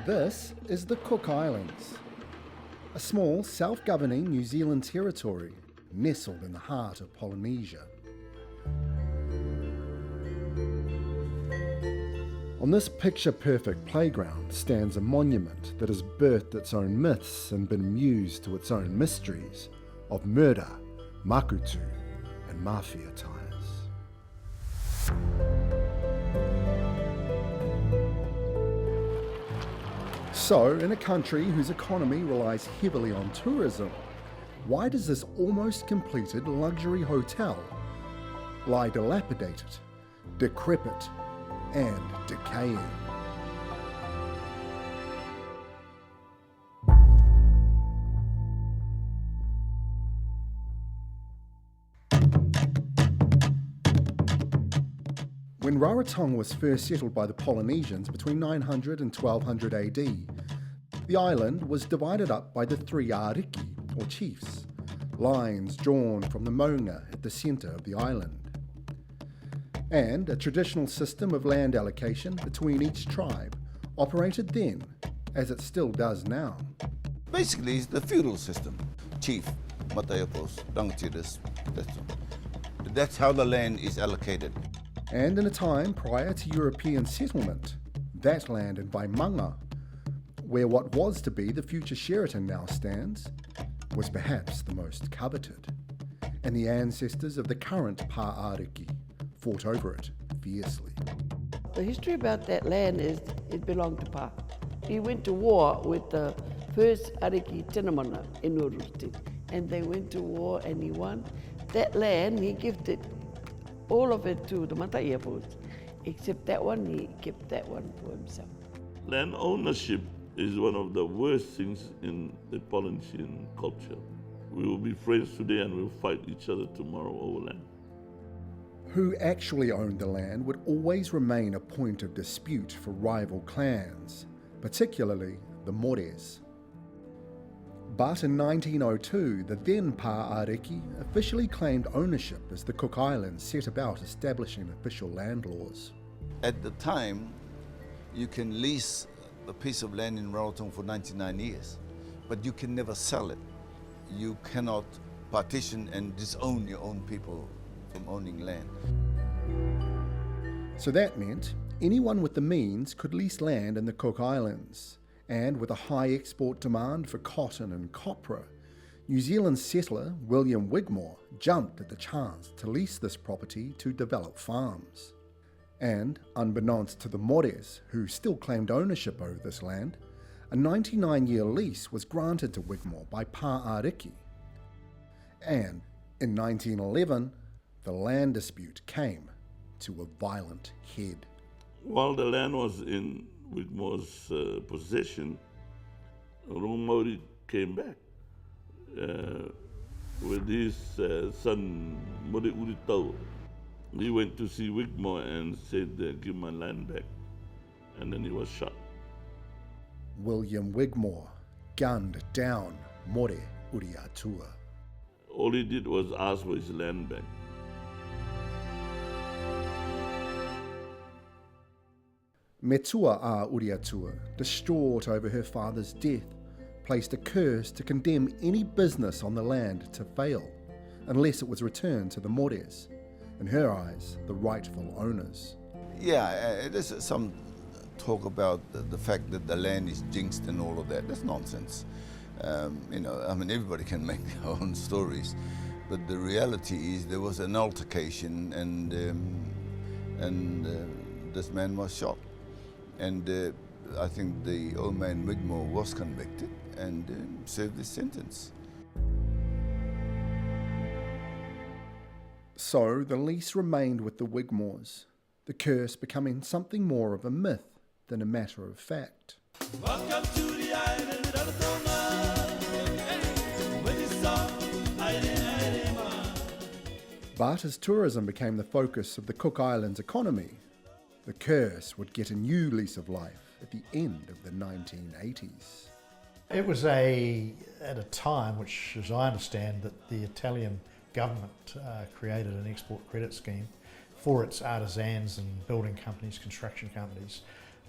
This is the Cook Islands, a small self-governing New Zealand territory nestled in the heart of Polynesia. On this picture-perfect playground stands a monument that has birthed its own myths and been mused to its own mysteries of murder, makutu, and mafia ties. So, in a country whose economy relies heavily on tourism, why does this almost completed luxury hotel lie dilapidated, decrepit, and decaying? When Rarotonga was first settled by the Polynesians between 900 and 1200 AD, the island was divided up by the three ariki, or chiefs, lines drawn from the maunga at the centre of the island, and a traditional system of land allocation between each tribe operated then, as it still does now. Basically, it's the feudal system. Chief, matayapos, rangatiras, that's how the land is allocated. And in a time prior to European settlement, that land in Waimanga, where what was to be the future Sheraton now stands, was perhaps the most coveted, and the ancestors of the current Pā-ariki fought over it fiercely. The history about that land is it belonged to Pa. He went to war with the first Ariki Tinamana in Uruti, and they went to war and he won. That land, he gifted all of it to the Mataiapos, except that one, he kept that one for himself. Land ownership is one of the worst things in the Polynesian culture. We will be friends today and we'll fight each other tomorrow over land. Who actually owned the land would always remain a point of dispute for rival clans, particularly the Mores. But in 1902, the then Pā-ariki officially claimed ownership as the Cook Islands set about establishing official land laws. At the time, you can lease a piece of land in Rarotonga for 99 years, but you can never sell it. You cannot partition and disown your own people from owning land. So that meant anyone with the means could lease land in the Cook Islands. And with a high export demand for cotton and copra, New Zealand settler William Wigmore jumped at the chance to lease this property to develop farms. And, unbeknownst to the Mores, who still claimed ownership over this land, a 99-year lease was granted to Wigmore by Pā-ariki. And, in 1911, the land dispute came to a violent head. While the land was in Wigmore's possession, Maori came back with his son More Uritau. He went to see Wigmore and said, give my land back, and then he was shot. William Wigmore gunned down More Uriatua. All he did was ask for his land back. Metua a Uriatua, distraught over her father's death, placed a curse to condemn any business on the land to fail, unless it was returned to the Mores, in her eyes, the rightful owners. Yeah, there's some talk about the fact that the land is jinxed and all of that. That's nonsense. Everybody can make their own stories, but the reality is there was an altercation and this man was shot. And I think the old man Wigmore was convicted and served his sentence. So the lease remained with the Wigmores, the curse becoming something more of a myth than a matter of fact. Welcome to the island of Rarotonga. But as tourism became the focus of the Cook Islands economy, the curse would get a new lease of life at the end of the 1980s. It was at a time which, as I understand, that the Italian government created an export credit scheme for its artisans and building companies, construction companies,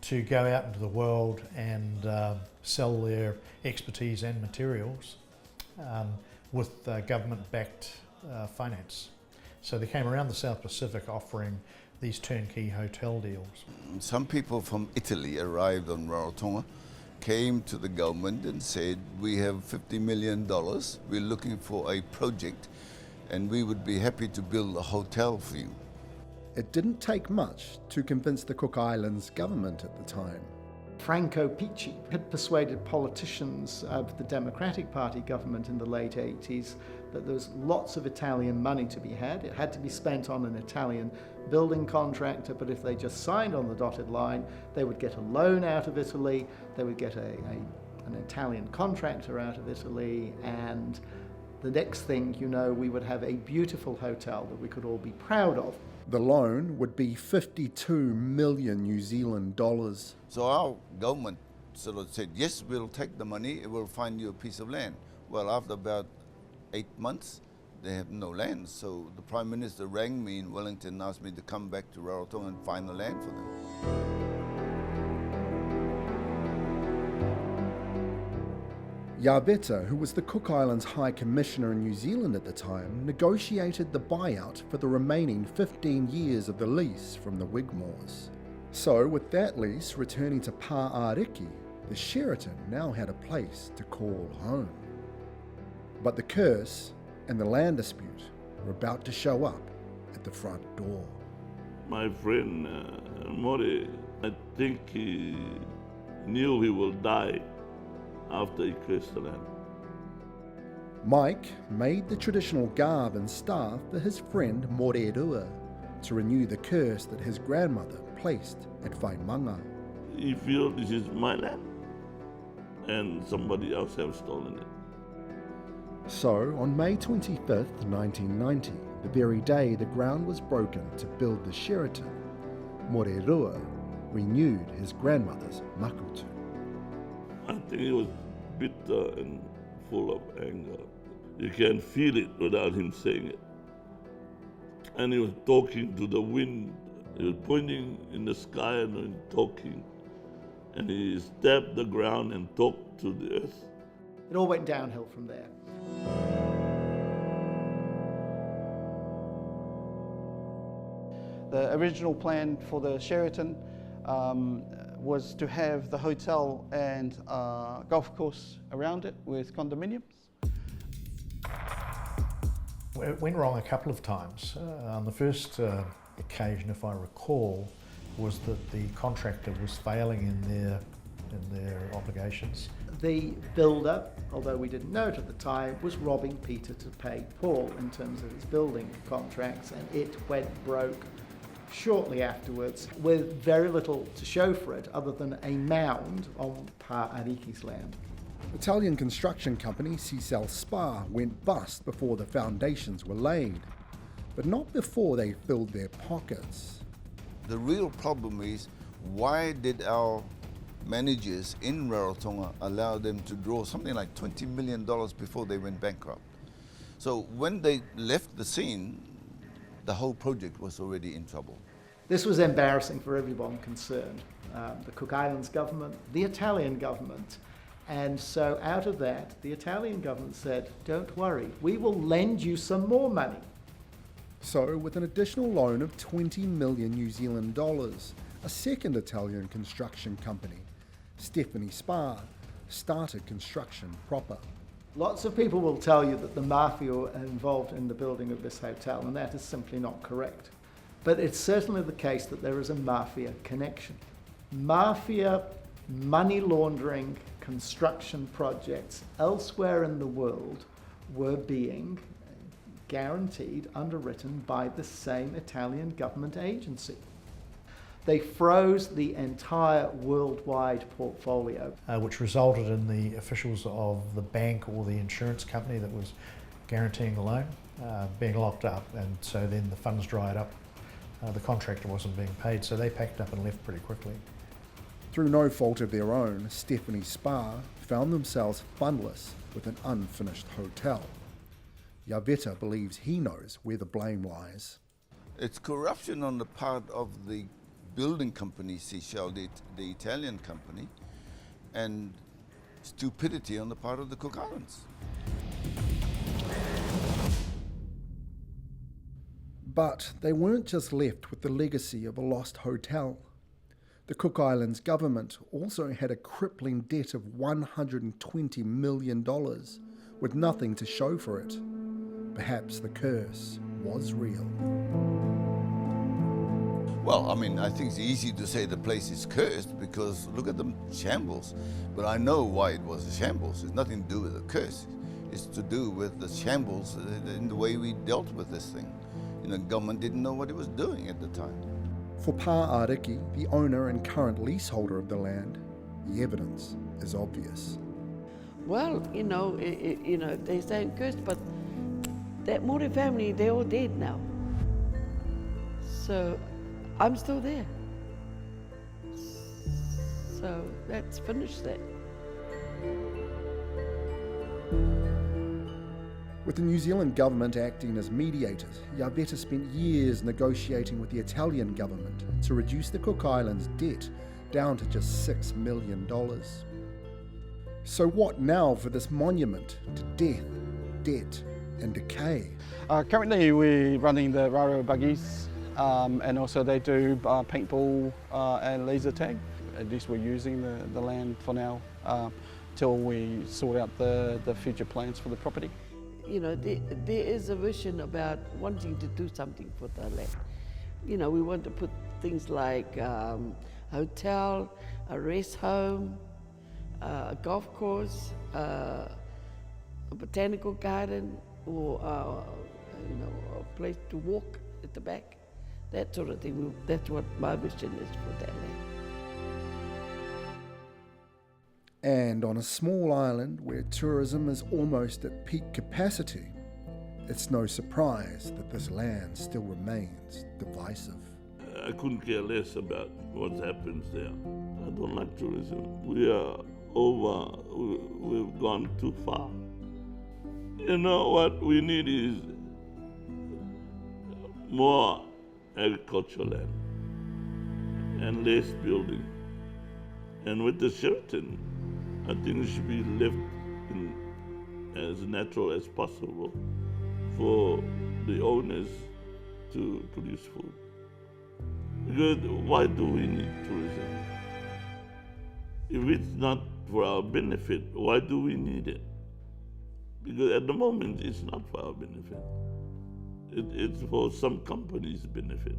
to go out into the world and sell their expertise and materials with government-backed finance. So they came around the South Pacific offering these turnkey hotel deals. Some people from Italy arrived on Rarotonga, came to the government and said, we have $50 million, we're looking for a project and we would be happy to build a hotel for you. It didn't take much to convince the Cook Islands government at the time. Franco Picci had persuaded politicians of the Democratic Party government in the late 80s that there was lots of Italian money to be had. It had to be spent on an Italian building contractor, but if they just signed on the dotted line, they would get a loan out of Italy, they would get an Italian contractor out of Italy, and the next thing you know, we would have a beautiful hotel that we could all be proud of. The loan would be 52 million New Zealand dollars. So our government sort of said, yes, we'll take the money, we'll find you a piece of land. Well, after about 8 months, they have no land. So the Prime Minister rang me in Wellington and asked me to come back to Rarotonga and find the land for them. Yaveta, who was the Cook Islands High Commissioner in New Zealand at the time, negotiated the buyout for the remaining 15 years of the lease from the Wigmores. So, with that lease returning to Pāariki, the Sheraton now had a place to call home. But the curse and the land dispute were about to show up at the front door. My friend More, I think he knew he will die after he cursed the land. Mike made the traditional garb and staff for his friend Aotearoa to renew the curse that his grandmother placed at Waimanga. He feels this is my land and somebody else has stolen it. So, on May 25th, 1990, the very day the ground was broken to build the Sheraton, Aotearoa renewed his grandmother's makutu. I think he was bitter and full of anger. You can feel it without him saying it. And he was talking to the wind. He was pointing in the sky and talking. And he stabbed the ground and talked to the earth. It all went downhill from there. The original plan for the Sheraton was to have the hotel and golf course around it with condominiums. It went wrong a couple of times. On the first occasion, if I recall, was that the contractor was failing in their obligations. The builder, although we didn't know it at the time, was robbing Peter to pay Paul in terms of his building contracts, and it went broke shortly afterwards with very little to show for it other than a mound on Pāariki's land. Italian construction company Cecil Spa went bust before the foundations were laid, but not before they filled their pockets. The real problem is, why did our managers in Rarotonga allow them to draw something like $20 million before they went bankrupt? So when they left the scene, the whole project was already in trouble. This was embarrassing for everyone concerned, the Cook Islands government, the Italian government, and so out of that, the Italian government said, don't worry, we will lend you some more money. So, with an additional loan of 20 million New Zealand dollars, a second Italian construction company, Stefani Spa, started construction proper. Lots of people will tell you that the Mafia were involved in the building of this hotel, and that is simply not correct. But it's certainly the case that there is a Mafia connection. Mafia money laundering construction projects elsewhere in the world were being guaranteed, underwritten by the same Italian government agency. They froze the entire worldwide portfolio. Which resulted in the officials of the bank or the insurance company that was guaranteeing the loan being locked up, and so then the funds dried up. The contractor wasn't being paid, so they packed up and left pretty quickly. Through no fault of their own, Stefani Spa found themselves fundless with an unfinished hotel. Yaveta believes he knows where the blame lies. It's corruption on the part of the building company, Seychelles, the Italian company, and stupidity on the part of the Cook Islands. But they weren't just left with the legacy of a lost hotel. The Cook Islands government also had a crippling debt of $120 million, with nothing to show for it. Perhaps the curse was real. Well, I mean, I think it's easy to say the place is cursed because look at the shambles. But I know why it was a shambles. It's nothing to do with the curse. It's to do with the shambles in the way we dealt with this thing. You know, government didn't know what it was doing at the time. For Pa Ariki, the owner and current leaseholder of the land, the evidence is obvious. Well, they say cursed, but that Māori family, they're all dead now. So I'm still there. So let's finish that. With the New Zealand government acting as mediators, Yaveta spent years negotiating with the Italian government to reduce the Cook Islands' debt down to just $6 million. So what now for this monument to death, debt and decay? Currently we're running the Rarotonga buggies and also they do paintball and laser tag. At least we're using the land for now till we sort out the future plans for the property. You know, there is a vision about wanting to do something for the land. You know, we want to put things like a hotel, a rest home, a golf course, a botanical garden, or a place to walk at the back, that sort of thing. That's what my vision is for that land. And on a small island where tourism is almost at peak capacity, it's no surprise that this land still remains divisive. I couldn't care less about what happens there. I don't like tourism. We are over, we've gone too far. You know what we need is more agricultural land and less building. And with the Sheraton, I think it should be left as natural as possible for the owners to produce food. Because why do we need tourism? If it's not for our benefit, why do we need it? Because at the moment, it's not for our benefit. It's for some companies' benefit.